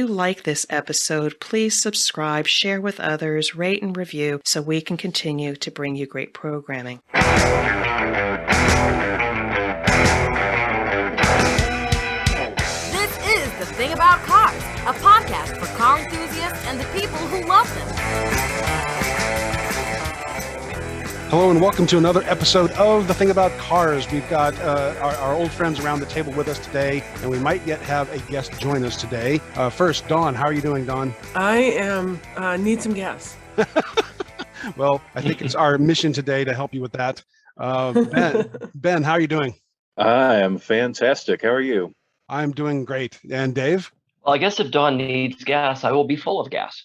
you like this episode, please subscribe, share with others, rate and review so we can continue to bring you great programming. This is The Thing About Cars, a podcast for car enthusiasts and the people who love them. Hello and welcome to another episode of The Thing About Cars. We've got our old friends around the table with us today, and we might yet have a guest join us today. First, Dawn, how are you doing, Dawn? I am, need some gas. Well, I think it's our mission today to help you with that. Ben, how are you doing? I am fantastic. How are you? I'm doing great. And Dave? Well, I guess if Dawn needs gas, I will be full of gas.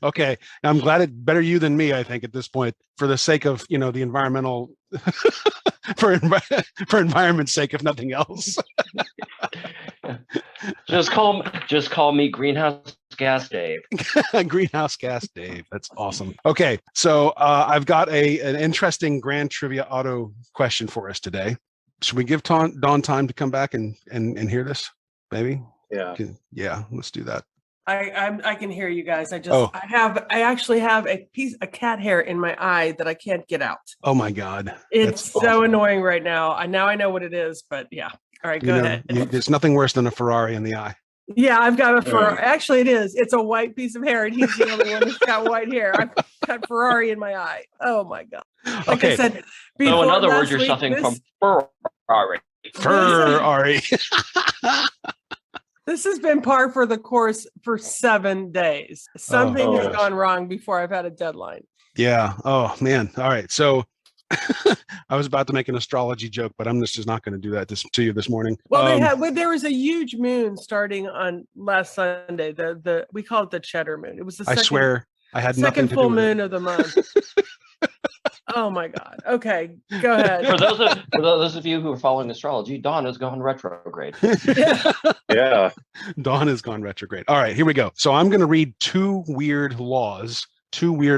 Okay, I'm glad it's better you than me, I think, at this point, for the sake of, the environmental, for environment's sake, if nothing else. Just call me Greenhouse Gas Dave. Greenhouse Gas Dave. That's awesome. Okay, so I've got an interesting grand trivia auto question for us today. Should we give Dawn time to come back and hear this? Maybe. Yeah. Yeah. Let's do that. I can hear you guys. Oh. I actually have a cat hair in my eye that I can't get out. Oh my God. It's so annoying right now. Now I know what it is, but yeah. All right, go ahead. There's nothing worse than a Ferrari in the eye. Yeah, I've got a Ferrari. Actually, it is. It's a white piece of hair, and he's the only one who's got white hair. I've got Ferrari in my eye. Oh my God. Like I said, so in other words, you're suffering from Ferrari. Ferrari. This has been par for the course for 7 days. Something has gone wrong before I've had a deadline. Yeah. Oh, man. All right. So I was about to make an astrology joke, but I'm just not going to do that to you this morning. Well, there was a huge moon starting on last Sunday. We call it the Cheddar Moon. It was the I swear I had nothing second to full do with moon of the month. Oh my God. Okay, go ahead. For those of you who are following astrology, Dawn has gone retrograde. Yeah. Dawn has gone retrograde. All right, here we go. So I'm going to read two weird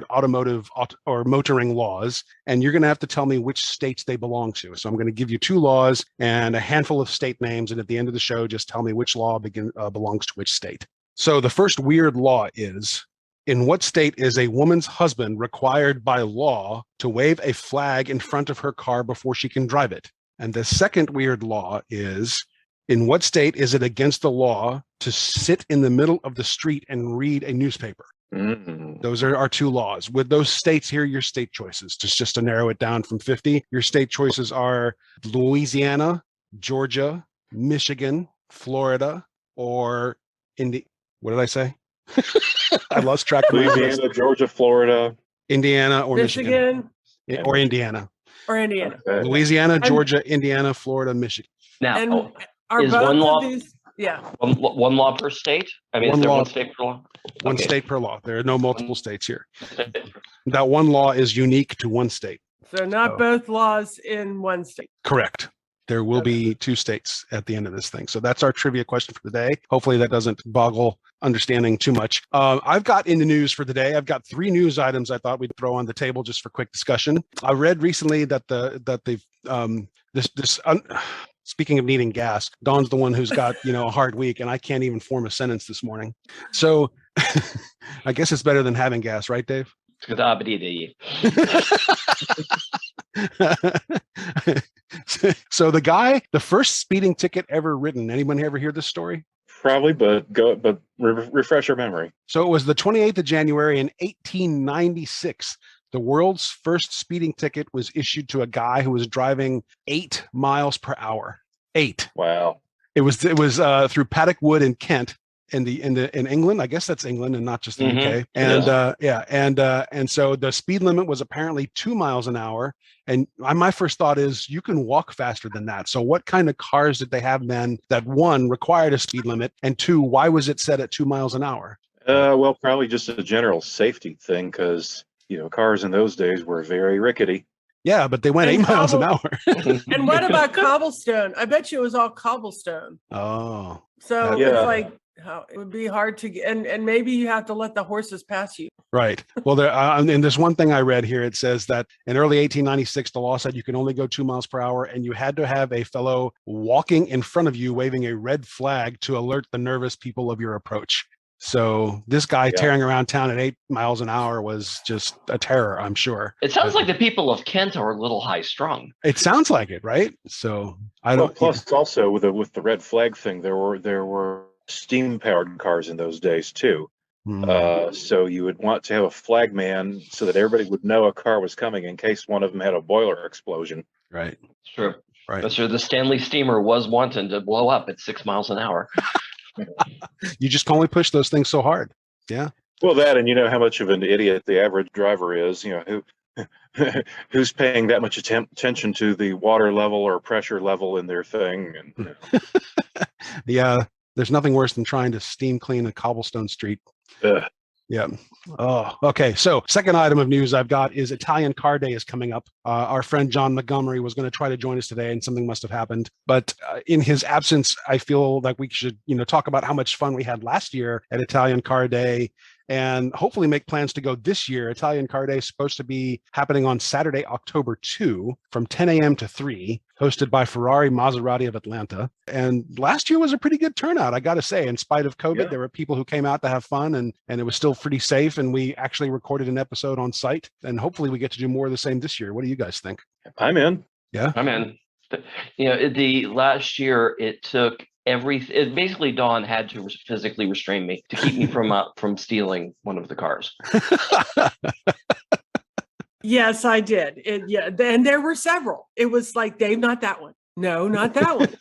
automotive or motoring laws, and you're going to have to tell me which states they belong to. So I'm going to give you two laws and a handful of state names, and at the end of the show, just tell me which law belongs to which state. So the first weird law is, in what state is a woman's husband required by law to wave a flag in front of her car before she can drive it? And the second weird law is, in what state is it against the law to sit in the middle of the street and read a newspaper? Mm-hmm. Those are our two laws. With those states, here are your state choices. Just to narrow it down from 50, your state choices are Louisiana, Georgia, Michigan, Florida, or what did I say? I lost track of Louisiana, Georgia, Florida, Indiana, or Michigan. Or Indiana. Or Indiana. Okay. Louisiana, Georgia, Indiana, Florida, Michigan. Now, And are is both one of law these? Yeah. one law per state? I mean, One is there law. one state per law? One Okay. state per law. There are no multiple states here. That one law is unique to one state. So not both laws in one state. Correct. There will be two states at the end of this thing. So that's our trivia question for the day. Hopefully that doesn't boggle understanding too much. I've got in the news for the day. I've got 3 news items I thought we'd throw on the table just for quick discussion. I read recently that speaking of needing gas, Dawn's the one who's got, a hard week, and I can't even form a sentence this morning. So I guess it's better than having gas, right, Dave? So the first speeding ticket ever written, anyone ever hear this story? Probably, but refresh your memory. So it was the 28th of January in 1896. The world's first speeding ticket was issued to a guy who was driving 8 miles per hour. 8. Wow. It was through Paddock Wood in Kent. In England, I guess that's England and not just the UK. And so the speed limit was apparently 2 miles an hour. And my first thought is you can walk faster than that. So what kind of cars did they have then that, one, required a speed limit, and two, why was it set at 2 miles an hour? Well, probably just a general safety thing, because cars in those days were very rickety. Yeah, but they went 8 miles an hour. And what about cobblestone? I bet you it was all cobblestone. Oh. So Yeah. it's like how it would be hard to get, and maybe you have to let the horses pass you. Right. Well, there and there's one thing I read here. It says that in early 1896, the law said you can only go 2 miles per hour, and you had to have a fellow walking in front of you, waving a red flag to alert the nervous people of your approach. So this guy tearing around town at 8 miles an hour was just a terror, I'm sure. It sounds like the people of Kent are a little high strung. It sounds like it, right? So I don't. Plus, also with the red flag thing, there were steam powered cars in those days too. So you would want to have a flagman so that everybody would know a car was coming in case one of them had a boiler explosion. Right. True. Right. But sure, the Stanley steamer was wanting to blow up at 6 miles an hour. You just can only push those things so hard. Yeah. Well, that, and you know how much of an idiot the average driver is. You know who's paying that much attention to the water level or pressure level in their thing. And Yeah. There's nothing worse than trying to steam clean a cobblestone street. Yeah. Oh, okay. So second item of news I've got is Italian Car Day is coming up. Our friend John Montgomery was going to try to join us today, and something must have happened. But in his absence, I feel like we should, talk about how much fun we had last year at Italian Car Day, and hopefully make plans to go this year. Italian Car Day is supposed to be happening on Saturday, October 2 from 10 a.m. to 3, hosted by Ferrari Maserati of Atlanta. And last year was a pretty good turnout, I got to say. In spite of COVID, there were people who came out to have fun, and it was still pretty safe. And we actually recorded an episode on site, and hopefully we get to do more of the same this year. What do you guys think? I'm in. Yeah, I'm in. The last year it took basically Dawn had to physically restrain me to keep me from stealing one of the cars. Yes, I did. And there were several. It was like, Dave, not that one. No, not that one.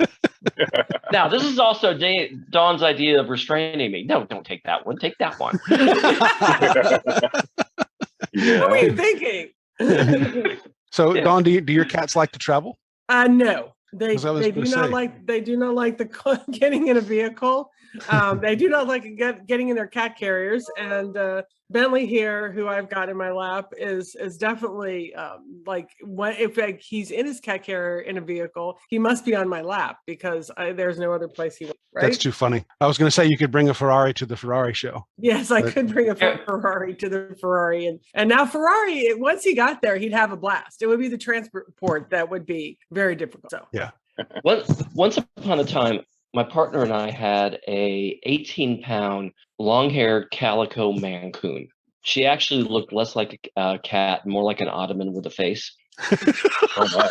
Now, this is also Dawn's idea of restraining me. No, don't take that one. Take that one. What were you thinking? So, Dawn, do your cats like to travel? No. They do not like the getting in a vehicle. They do not like getting in their cat carriers. And Bentley here, who I've got in my lap, is definitely if he's in his cat carrier in a vehicle, he must be on my lap because there's no other place he went. Right? That's too funny. I was going to say you could bring a Ferrari to the Ferrari show. Yes, I could bring a Ferrari to the Ferrari, and now Ferrari. Once he got there, he'd have a blast. It would be the transport that would be very difficult. So yeah. Once upon a time, my partner and I had a 18-pound long-haired calico Mancoon. She actually looked less like a cat, more like an ottoman with a face. Oh my.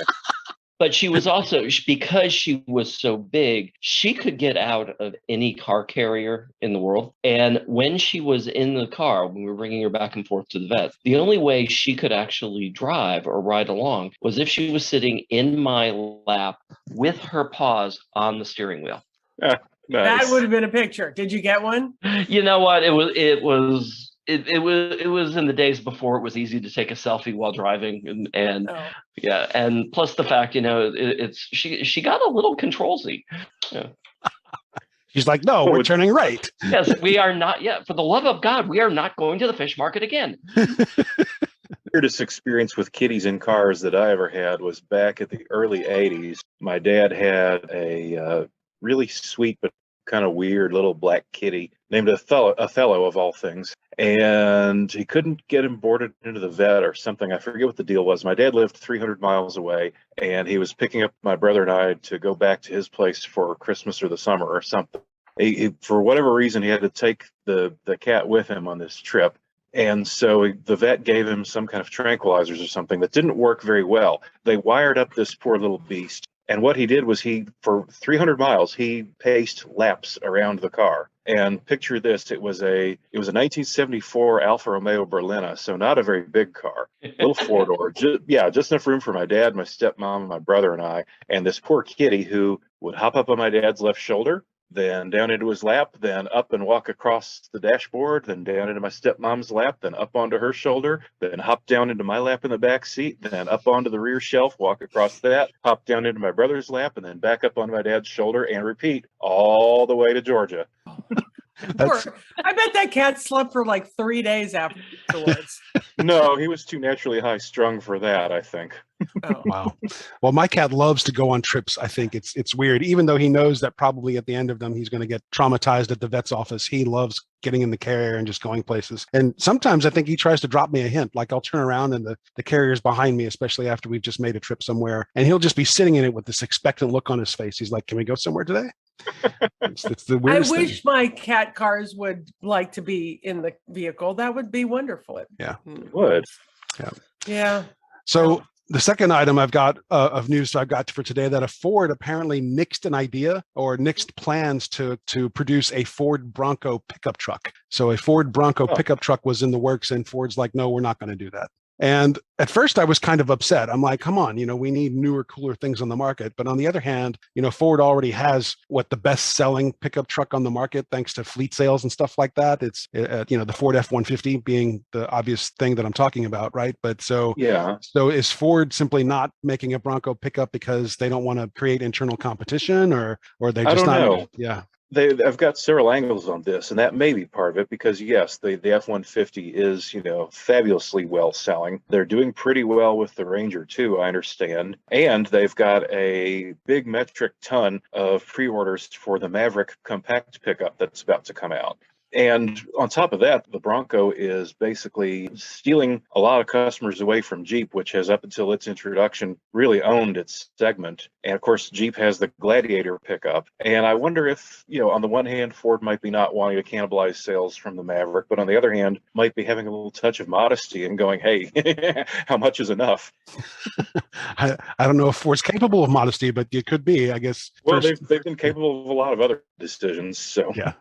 But she was also, because she was so big, she could get out of any car carrier in the world. And when she was in the car, when we were bringing her back and forth to the vet, the only way she could actually drive or ride along was if she was sitting in my lap with her paws on the steering wheel. Nice. That would have been a picture. Did you get one? You know what? It was in the days before it was easy to take a selfie while driving, and plus the fact, she got a little controlsy. Yeah. She's like, no, we're turning right. Yes, we are not yet. For the love of God, we are not going to the fish market again. Weirdest experience with kitties in cars that I ever had was back at the early 80s. My dad had a really sweet but kind of weird little black kitty named Othello of all things. And he couldn't get him boarded into the vet or something. I forget what the deal was. My dad lived 300 miles away, and he was picking up my brother and I to go back to his place for Christmas or the summer or something. For whatever reason, he had to take the cat with him on this trip. And so the vet gave him some kind of tranquilizers or something that didn't work very well. They wired up this poor little beast. And what he did was for 300 miles, he paced laps around the car. And picture this, it was a 1974 Alfa Romeo Berlina, so not a very big car, little four-door, just enough room for my dad, my stepmom, and my brother and I, and this poor kitty who would hop up on my dad's left shoulder, then down into his lap, then up and walk across the dashboard, then down into my stepmom's lap, then up onto her shoulder, then hop down into my lap in the back seat, then up onto the rear shelf, walk across that, hop down into my brother's lap, and then back up on my dad's shoulder and repeat all the way to Georgia. I bet that cat slept for like 3 days after. afterwards. No, he was too naturally high strung for that, I think. Oh. Wow. Well, my cat loves to go on trips. I think it's weird, even though he knows that probably at the end of them he's going to get traumatized at the vet's office. He loves getting in the carrier and just going places. And sometimes I think he tries to drop me a hint, like I'll turn around and the carrier's behind me, especially after we've just made a trip somewhere, and he'll just be sitting in it with this expectant look on his face. He's like, "Can we go somewhere today?" It's the weirdest I wish thing. my cat cars would like to be in the vehicle. That would be wonderful. Yeah. It would. Yeah. So the second item I've got of news I've got for today, that a Ford apparently nixed an idea or nixed plans to produce a Ford Bronco pickup truck. So a Ford Bronco pickup truck was in the works, and Ford's like, no, we're not going to do that. And at first I was kind of upset. I'm like, come on, we need newer, cooler things on the market. But on the other hand, Ford already has the best selling pickup truck on the market, thanks to fleet sales and stuff like that. It's, the Ford F-150 being the obvious thing that I'm talking about, right? But so is Ford simply not making a Bronco pickup because they don't want to create internal competition, or they just I don't not? know. Yeah. I've got several angles on this, and that may be part of it, because yes, the F-150 is, fabulously well selling. They're doing pretty well with the Ranger too, I understand. And they've got a big metric ton of pre-orders for the Maverick compact pickup that's about to come out. And on top of that, the Bronco is basically stealing a lot of customers away from Jeep, which has, up until its introduction, really owned its segment. And of course, Jeep has the Gladiator pickup. And I wonder if, on the one hand, Ford might be not wanting to cannibalize sales from the Maverick, but on the other hand, might be having a little touch of modesty and going, hey, how much is enough? I don't know if Ford's capable of modesty, but it could be, I guess. Well, they've been capable of a lot of other decisions. So yeah.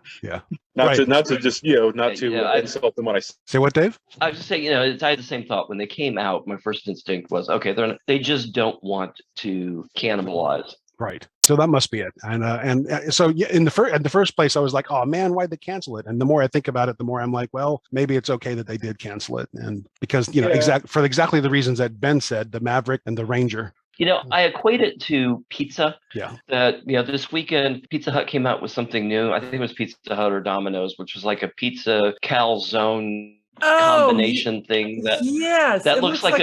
Not to just insult them when I say what, Dave? I was just saying, I had the same thought when they came out. My first instinct was, okay, they just don't want to cannibalize. Right. So that must be it. And so in the first place, I was like, oh man, why'd they cancel it? And the more I think about it, the more I'm like, well, maybe it's okay that they did cancel it. And because, for exactly the reasons that Ben said, the Maverick and the Ranger. I equate it to pizza. Yeah. That, this weekend, Pizza Hut came out with something new. I think it was Pizza Hut or Domino's, which was like a pizza calzone combination thing that looks like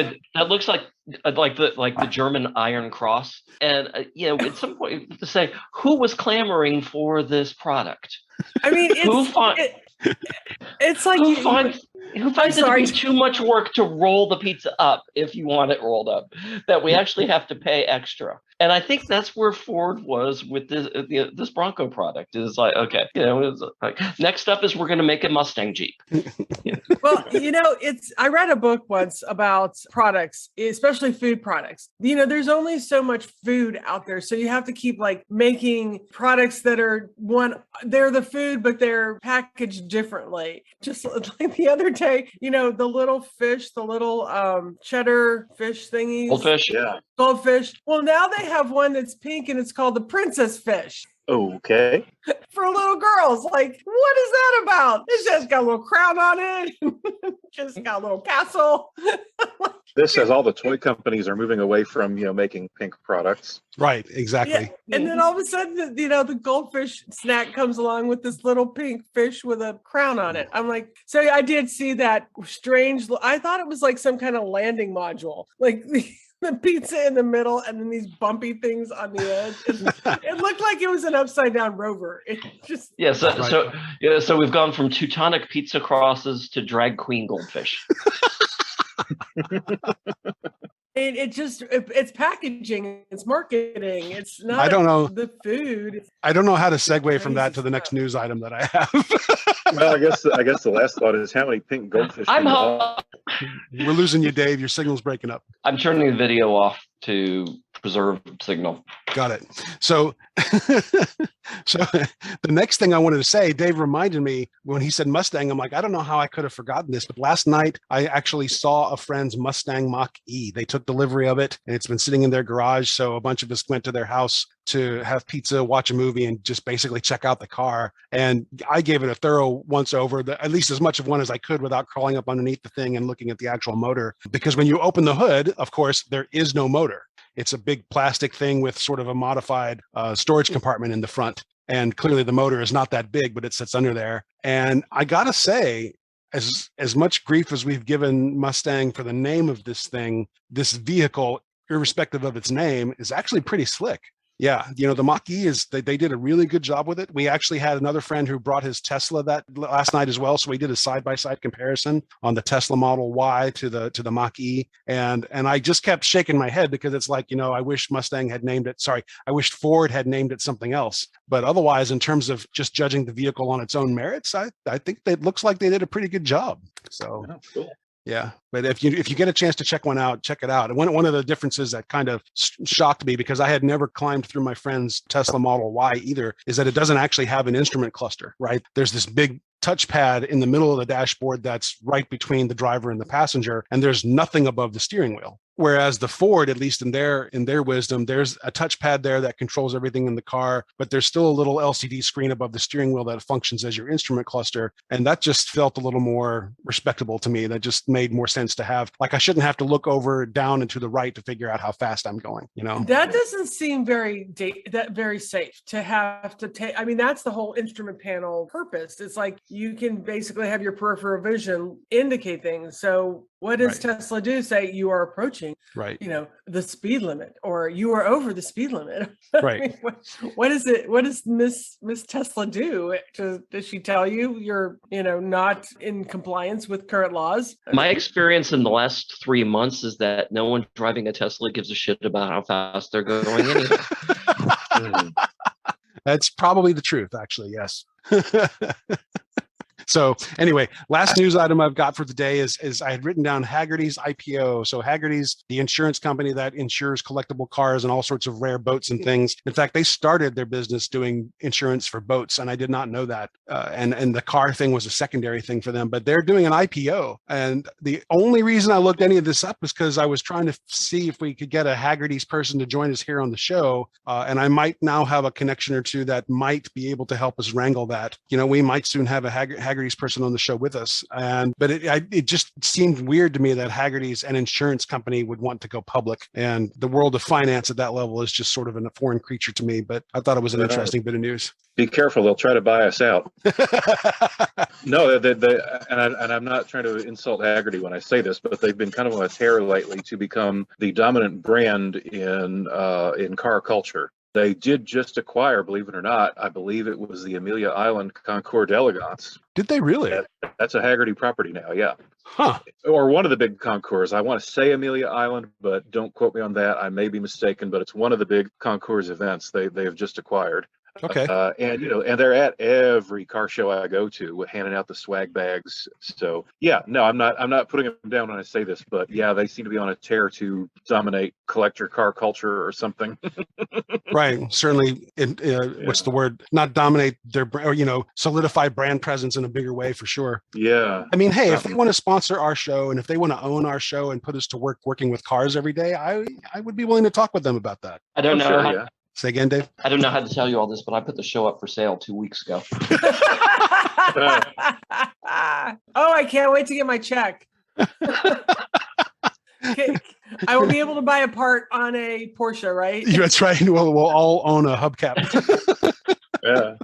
the German Iron Cross. And at some point to say, who was clamoring for this product? I mean, it's like who finds it to be too much work to roll the pizza up if you want it rolled up, that we actually have to pay extra. And I think that's where Ford was with this Bronco product. Is like, okay, it's like, next up is we're going to make a Mustang Jeep. Well, I read a book once about products, especially food products. There's only so much food out there, so you have to keep making products that are they're the food, but they're packaged differently. Just like the other day, the little fish, the little cheddar fish thingies. Goldfish. Yeah. Goldfish. Well, now they have one that's pink and it's called the princess fish. Okay. For little girls. Like, what is that about? It's just got a little crown on it. Just got a little castle. This says all the toy companies are moving away from, making pink products. Right, exactly. Yeah. And then all of a sudden, the goldfish snack comes along with this little pink fish with a crown on it. I'm like, so I did see that strange. I thought it was like some kind of landing module, like the pizza in the middle and then these bumpy things on the edge. It looked like it was an upside down rover. It just so we've gone from Teutonic pizza crosses to drag queen goldfish. It's packaging, it's marketing, it's not. I don't know the food. I don't know how to segue from that to the next news item that I have. Well, I guess the last thought is, how many pink goldfish? We're losing you, Dave. Your signal's breaking up. I'm turning the video off to preserve signal. Got it. So the next thing I wanted to say, Dave reminded me when he said Mustang, I'm like, I don't know how I could have forgotten this, but last night I actually saw a friend's Mustang Mach E. They took delivery of it and it's been sitting in their garage. So a bunch of us went to their house to have pizza, watch a movie, and just basically check out the car. And I gave it a thorough once over, at least as much of one as I could without crawling up underneath the thing and looking at the actual motor. Because when you open the hood, of course, there is no motor. It's a big plastic thing with sort of a modified storage compartment in the front. And clearly the motor is not that big, but it sits under there. And I got to say, as much grief as we've given Mustang for the name of this thing, this vehicle, irrespective of its name, is actually pretty slick. Yeah, the Mach E they did a really good job with it. We actually had another friend who brought his Tesla that last night as well, so we did a side-by-side comparison on the Tesla Model Y to the Mach E, and I just kept shaking my head because it's like, I wish Mustang had named it. Sorry, I wished Ford had named it something else. But otherwise, in terms of just judging the vehicle on its own merits, I think it looks like they did a pretty good job. So. Oh, cool. Yeah, but if you get a chance to check one out, check it out. And one of the differences that kind of shocked me, because I had never climbed through my friend's Tesla Model Y either, is that it doesn't actually have an instrument cluster, right? There's this big touchpad in the middle of the dashboard that's right between the driver and the passenger, and there's nothing above the steering wheel. Whereas the Ford, at least in their wisdom, there's a touchpad there that controls everything in the car, but there's still a little LCD screen above the steering wheel that functions as your instrument cluster. And that just felt a little more respectable to me. That just made more sense to have. Like, I shouldn't have to look over, down, and to the right to figure out how fast I'm going, That doesn't seem very safe to have to take. I mean, that's the whole instrument panel purpose. It's like you can basically have your peripheral vision indicate things. So what does Tesla do? Say you are approaching, the speed limit, or you are over the speed limit. Right. I mean, what is it? What does Miss Tesla do? Does she tell you you're, not in compliance with current laws? My experience in the last 3 months is that no one driving a Tesla gives a shit about how fast they're going anyway. That's probably the truth, actually. Yes. So anyway, last news item I've got for today is I had written down Hagerty's IPO. So Hagerty's the insurance company that insures collectible cars and all sorts of rare boats and things. In fact, they started their business doing insurance for boats, and I did not know that. And the car thing was a secondary thing for them, but they're doing an IPO. And the only reason I looked any of this up was because I was trying to see if we could get a Hagerty's person to join us here on the show. And I might now have a connection or two that might be able to help us wrangle that. We might soon have a Hagerty's person on the show with us, but it just seemed weird to me that Hagerty's, an insurance company, would want to go public, and the world of finance at that level is just sort of a foreign creature to me. But I thought it was an interesting bit of news. Be careful; they'll try to buy us out. No, and I'm not trying to insult Hagerty when I say this, but they've been kind of on a tear lately to become the dominant brand in car culture. They did just acquire, believe it or not, I believe it was the Amelia Island Concorde Elegance. Did they really? That's a Hagerty property now, yeah. Huh. Or one of the big Concours. I want to say Amelia Island, but don't quote me on that. I may be mistaken, but it's one of the big Concours events they have just acquired. Okay. And they're at every car show I go to, handing out the swag bags. So yeah, no, I'm not putting them down when I say this, but yeah, they seem to be on a tear to dominate collector car culture or something. Right. Certainly. What's the word? Not dominate their, or solidify brand presence in a bigger way, for sure. Yeah. I mean, hey, if they want to sponsor our show and if they want to own our show and put us to work working with cars every day, I would be willing to talk with them about that. I don't know. Sure, yeah. Say again, Dave? I don't know how to tell you all this, but I put the show up for sale 2 weeks ago. Oh, I can't wait to get my check. Okay. I will be able to buy a part on a Porsche, right? That's right. We'll all own a hubcap. Yeah.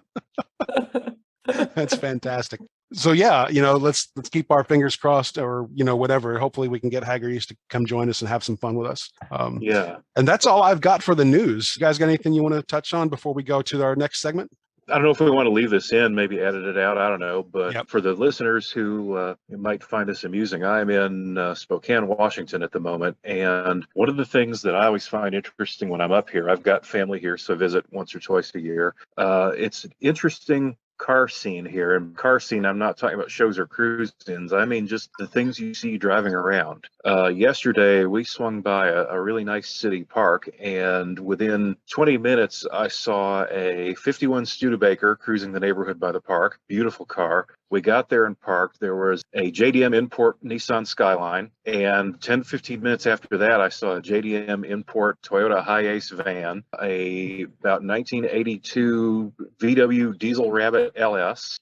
That's fantastic. So yeah, let's keep our fingers crossed, or whatever. Hopefully we can get Hagerty's to come join us and have some fun with us. Yeah. And that's all I've got for the news. You guys got anything you want to touch on before we go to our next segment? I don't know if we want to leave this in, maybe edit it out. I don't know. But Yep. For the listeners who might find this amusing, I'm in Spokane, Washington at the moment. And one of the things that I always find interesting when I'm up here, I've got family here, so I visit once or twice a year. It's an interesting car scene here. And car scene, I'm not talking about shows or cruise-ins. I mean just the things you see driving around. Yesterday, we swung by a really nice city park, and within 20 minutes, I saw a 51 Studebaker cruising the neighborhood by the park. Beautiful car. We got there and parked. There was a JDM import Nissan Skyline, and 10, 15 minutes after that, I saw a JDM import Toyota Hiace van, about 1982 VW Diesel Rabbit LS.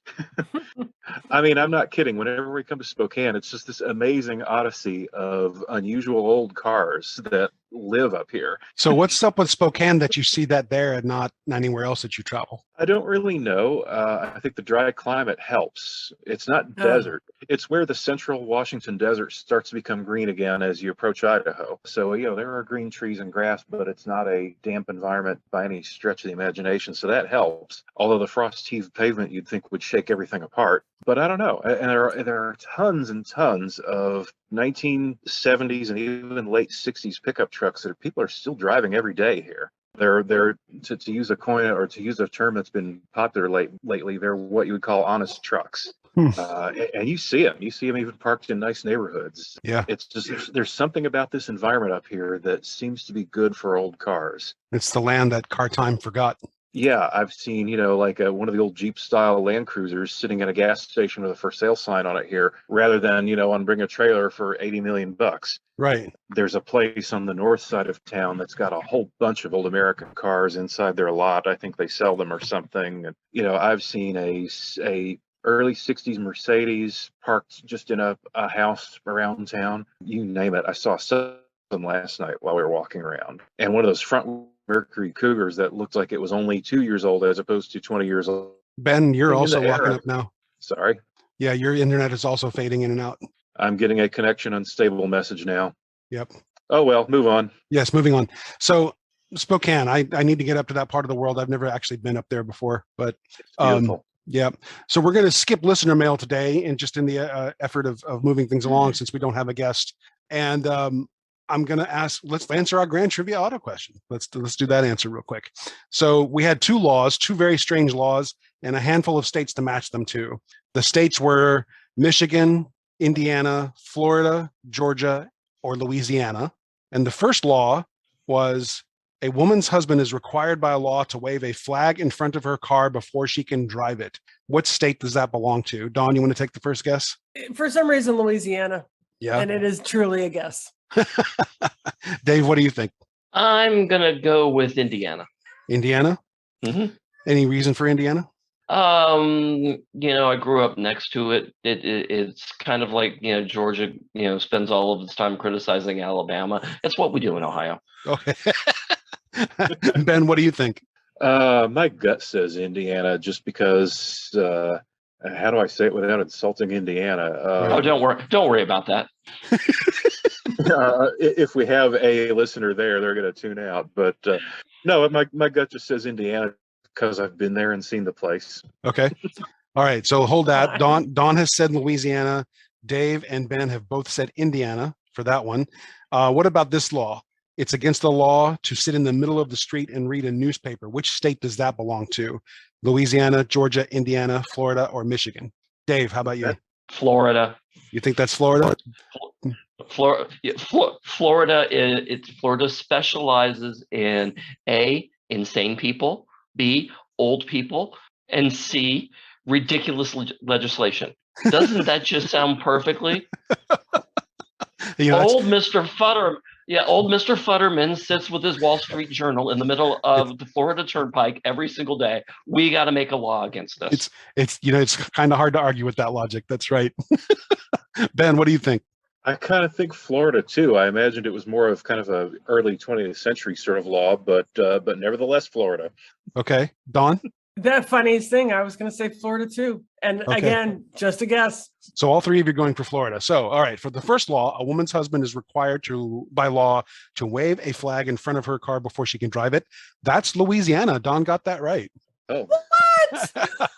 I mean, I'm not kidding. Whenever we come to Spokane, it's just this amazing odyssey of unusual old cars that live up here. So what's up with Spokane that you see that there and not anywhere else that you travel? I don't really know. I think the dry climate helps. It's not desert. It's where the central Washington desert starts to become green again as you approach Idaho. So, there are green trees and grass, but it's not a damp environment by any stretch of the imagination. So that helps. Although the frost-heaved pavement you'd think would shake everything apart. But I don't know. And there are tons and tons of 1970s and even late 60s pickup trucks that people are still driving every day here. They're to use a coin or to use a term that's been popular lately. They're what you would call honest trucks, and you see them. You see them even parked in nice neighborhoods. Yeah, it's just there's something about this environment up here that seems to be good for old cars. It's the land that car time forgot. Yeah, I've seen, like one of the old Jeep style Land Cruisers sitting at a gas station with a for sale sign on it here, rather than, on Bring a Trailer for $80 million. Right. There's a place on the north side of town that's got a whole bunch of old American cars inside their lot. I think they sell them or something. And, I've seen a early 60s Mercedes parked just in a house around town. You name it. I saw some last night while we were walking around. And one of those front Mercury Cougars that looked like it was only 2 years old as opposed to 20 years old. Ben, you're also walking up now. Sorry. Yeah, your internet is also fading in and out. I'm getting a connection unstable message now. Yep. Oh, well, move on. Yes, moving on. So Spokane, I need to get up to that part of the world. I've never actually been up there before, but beautiful. Yeah. So we're going to skip listener mail today, and just in the effort of moving things along, since we don't have a guest. And I'm going to let's answer our grand trivia auto question. Let's do that answer real quick. So we had two very strange laws, and a handful of states to match them to. The states were Michigan, Indiana, Florida, Georgia, or Louisiana. And the first law was a woman's husband is required by law to wave a flag in front of her car before she can drive it. What state does that belong to? Dawn, you want to take the first guess? For some reason, Louisiana. Yeah. And it is truly a guess. Dave, what do you think? I'm going to go with Indiana. Indiana? Mm-hmm. Any reason for Indiana? I grew up next to it. It's kind of like, Georgia, spends all of its time criticizing Alabama. It's what we do in Ohio. Okay. Ben, what do you think? My gut says Indiana, just because, how do I say it without insulting Indiana? Don't worry about that. If we have a listener there, they're going to tune out. But no, my gut just says Indiana because I've been there and seen the place. Okay. All right. So hold that. Dawn has said Louisiana. Dave and Ben have both said Indiana for that one. What about this law? It's against the law to sit in the middle of the street and read a newspaper. Which state does that belong to? Louisiana, Georgia, Indiana, Florida, or Michigan? Dave, how about you? Florida. You think that's Florida? Florida specializes in A, insane people, B, old people, and C, ridiculous legislation. Doesn't that just sound perfectly? Old Mr. Futterman sits with his Wall Street Journal in the middle of the Florida Turnpike every single day. We got to make a law against this. It's kind of hard to argue with that logic. That's right. Ben, what do you think? I kind of think Florida too. I imagined it was more of kind of a early 20th century sort of law, but nevertheless, Florida. Okay, Dawn. The funniest thing, I was going to say Florida too. And again, just a guess. So all three of you are going for Florida. So, all right, for the first law, a woman's husband is required by law to wave a flag in front of her car before she can drive it. That's Louisiana. Dawn got that right. Oh. What?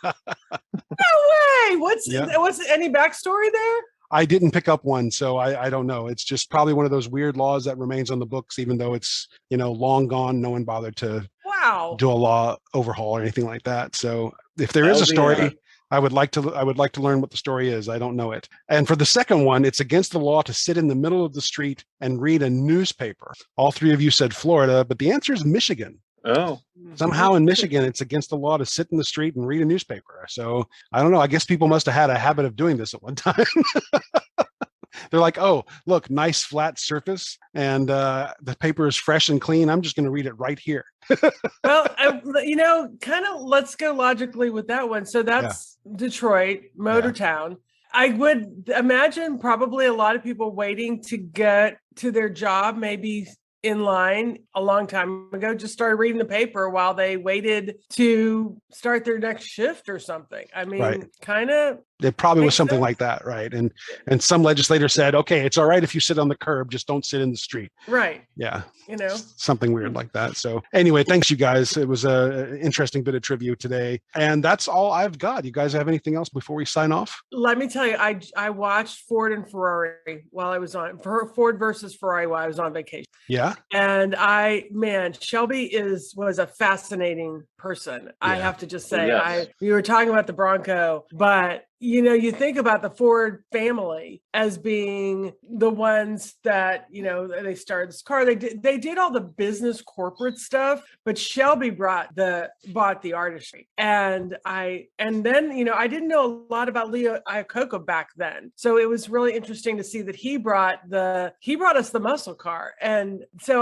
No way. What's any backstory there? I didn't pick up one, so I don't know. It's just probably one of those weird laws that remains on the books, even though it's, long gone. No one bothered to do a law overhaul or anything like that. So if there is a story, I would like to learn what the story is. I don't know it. And for the second one, it's against the law to sit in the middle of the street and read a newspaper. All three of you said Florida, but the answer is Michigan. Oh. Somehow in Michigan, it's against the law to sit in the street and read a newspaper. So I don't know. I guess people must have had a habit of doing this at one time. They're like, oh, look, nice flat surface, and the paper is fresh and clean. I'm just going to read it right here. Well, kind of let's go logically with that one. So that's Detroit, Motor Town. I would imagine probably a lot of people waiting to get to their job, maybe in line a long time ago just started reading the paper while they waited to start their next shift or something. I mean, kind of. It probably was something like that, right? And some legislator said, okay, it's all right if you sit on the curb, just don't sit in the street. Right. Yeah. You know, something weird like that. So anyway, thanks you guys. It was an interesting bit of trivia today. And that's all I've got. You guys have anything else before we sign off? Let me tell you, I watched Ford and Ferrari while I was on Ford versus Ferrari while I was on vacation. Yeah. And Shelby was a fascinating person. Yeah. I have to just say, yes. We were talking about the Bronco, but you know, you think about the Ford family as being the ones that, you know, they started this car. They did all the business corporate stuff, but Shelby bought the artistry. And then, you know, I didn't know a lot about Leo Iacocca back then. So it was really interesting to see that he brought us the muscle car. And so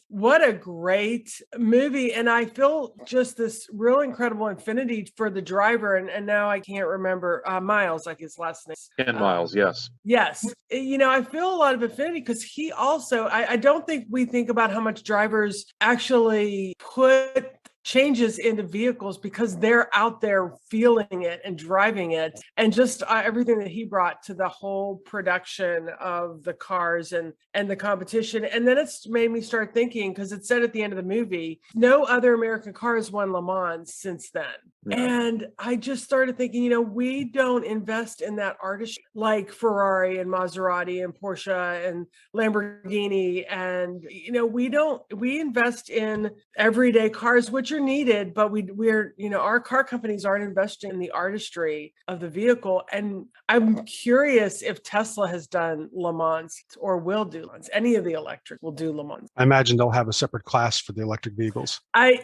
what a great movie. And I feel just this real incredible affinity for the driver. And now I can't remember, Miles, like his last name. Ken Miles, yes. Yes. You know, I feel a lot of affinity because he also, I don't think we think about how much drivers actually put changes into vehicles because they're out there feeling it and driving it, and just everything that he brought to the whole production of the cars and the competition. And then it's made me start thinking, because it said at the end of the movie, no other American car has won Le Mans since then. Yeah. And I just started thinking, you know, we don't invest in that artistry like Ferrari and Maserati and Porsche and Lamborghini. And, you know, we invest in everyday cars, which are needed, but we're, you know, our car companies aren't investing in the artistry of the vehicle. And I'm curious if Tesla has done Le Mans or will do Le Mans. Any of the electric will do Le Mans. I imagine they'll have a separate class for the electric vehicles. I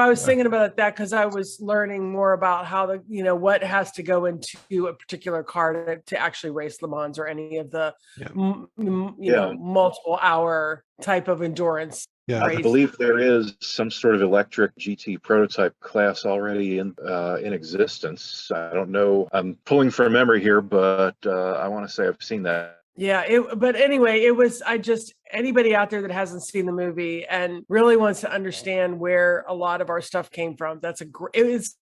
was thinking about that because I was learning more about how what has to go into a particular car to actually race Le Mans or any of the, multiple hour type of endurance. Yeah, I believe there is some sort of electric GT prototype class already in existence. I don't know. I'm pulling from memory here, but I want to say I've seen that. Yeah, but anyway, anybody out there that hasn't seen the movie and really wants to understand where a lot of our stuff came from, it's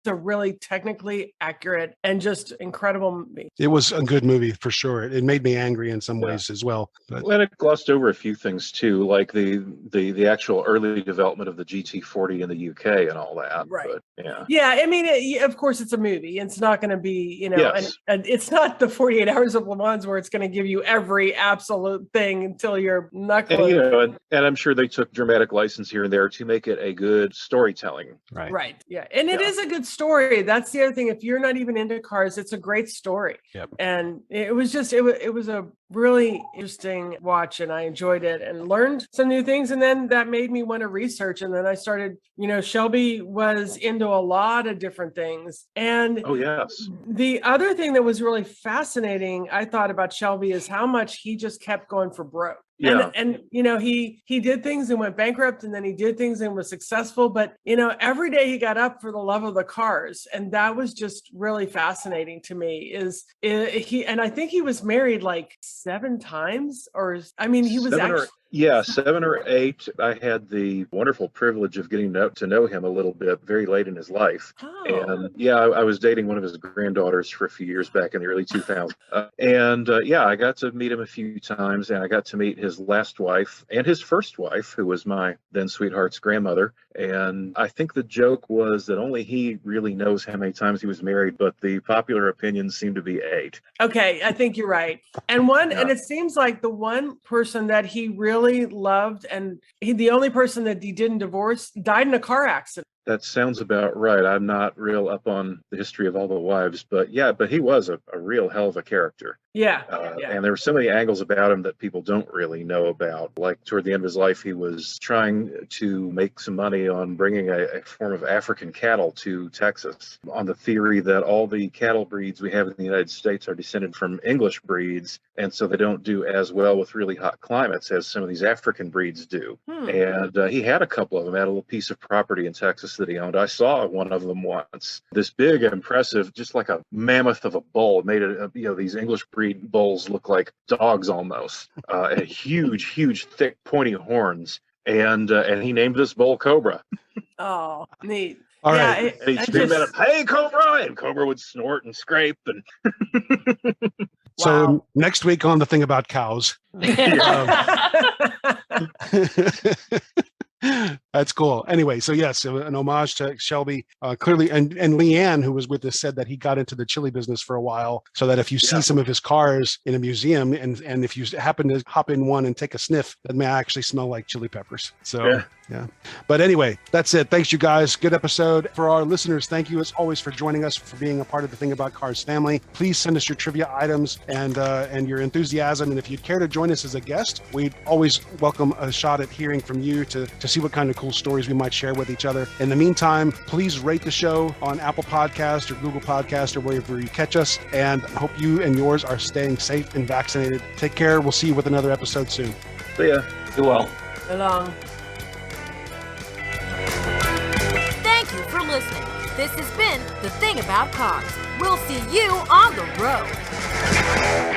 a really technically accurate and just incredible movie. It was a good movie for sure. It made me angry in some ways as well. But it glossed over a few things too, like the actual early development of the GT40 in the UK and all that. Right. But, yeah. I mean, of course, it's a movie. It's not going to be, and it's not the 48 Hours of Le Mans where it's going to give you every absolute thing until you're and I'm sure they took dramatic license here and there to make it a good storytelling. Right. Yeah. And it is a good story. That's the other thing. If you're not even into cars, it's a great story. Yep. And it was a really interesting watch, and I enjoyed it and learned some new things. And then that made me want to research. And then I started, Shelby was into a lot of different things. And oh, yes. The other thing that was really fascinating, I thought about Shelby, is how much he just kept going for broke. Yeah. And he did things and went bankrupt, and then he did things and was successful. But, every day he got up for the love of the cars. And that was just really fascinating to me and I think he was married like 7 times he was actually. 7 or 8. I had the wonderful privilege of getting to know him a little bit very late in his life. Oh. And I was dating one of his granddaughters for a few years back in the early 2000s. I got to meet him a few times, and I got to meet his last wife and his first wife, who was my then sweetheart's grandmother. And I think the joke was that only he really knows how many times he was married, but the popular opinion seemed to be 8. Okay, I think you're right. And and it seems like the one person that he really loved, and the only person that he didn't divorce, died in a car accident. That sounds about right. I'm not real up on the history of all the wives, but he was a real hell of a character. Yeah. And there were so many angles about him that people don't really know about. Like toward the end of his life, he was trying to make some money on bringing a form of African cattle to Texas, on the theory that all the cattle breeds we have in the United States are descended from English breeds, and so they don't do as well with really hot climates as some of these African breeds do. And he had a couple of them, had a little piece of property in Texas that he owned. I saw one of them once. This big, impressive, just like a mammoth of a bull. It made these English breed bulls look like dogs almost. And huge, thick, pointy horns. and he named this bull Cobra. Oh, neat. All yeah, right. And he'd scream at him, "Hey, Cobra!" And Cobra would snort and scrape. And So Wow. next week on the thing about cows. That's cool. Anyway, so yes, an homage to Shelby. Clearly, and Leanne, who was with us, said that he got into the chili business for a while, so that if you see some of his cars in a museum, and if you happen to hop in one and take a sniff, that may actually smell like chili peppers. So yeah. But anyway, that's it. Thanks, you guys. Good episode. For our listeners, thank you as always for joining us, for being a part of the Thing About Cars family. Please send us your trivia items and your enthusiasm. And if you'd care to join us as a guest, we'd always welcome a shot at hearing from you to see what kind of cool stories we might share with each other. In the meantime, please rate the show on Apple Podcast or Google Podcast or wherever you catch us. And I hope you and yours are staying safe and vaccinated. Take care. We'll see you with another episode soon. See ya. Do well. So long. Thank you for listening. This has been The Thing About Cars. We'll see you on the road.